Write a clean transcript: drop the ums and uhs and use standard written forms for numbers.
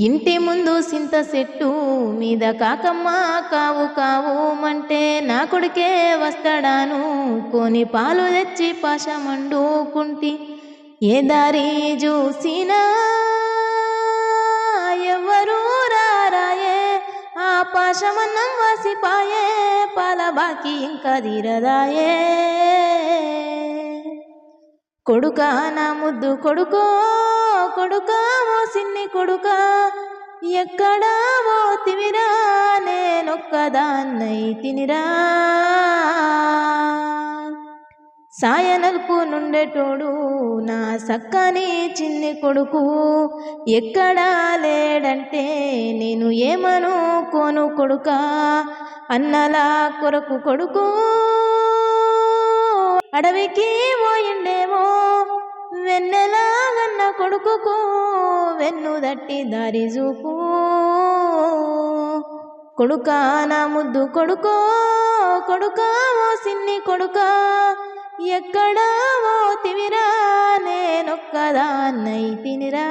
ఇంటి ముందు సింత చెట్టు మీద కాకమ్మ కావు కావు మంటే నా కొడుకే వస్తాడాను కొని పాలు తెచ్చి పాశమండుకుంటి ఏ దారి చూసినా ఎవరు రారాయే ఆ పాశమన్నం వాసిపాయే పాల బాకి ఇంకా తీరదాయే కొడుకా నా ముద్దు కొడుకో కొడుకా ఓ సిన్ని కొడుకా ఎక్కడా పోతివిరా నేనొక్కదాన్నై తినిరా సాయనల్పు నుండేటోడు నా సక్కని చిన్ని కొడుకు ఎక్కడా లేడంటే నేను ఏమను కోను కొడుకా అన్నలా కొరకు కొడుకు అడవికి పోయిండేమో వెన్నెలాగన్న కొడుకుకు వెన్ను దట్టి దారి చూపు కొడుకా నా ముద్దు కొడుకో కొడుకా ఓ సిన్ని కొడుకా ఎక్కడా పోతివిరా నేనొక్కదాన్నై తినిరా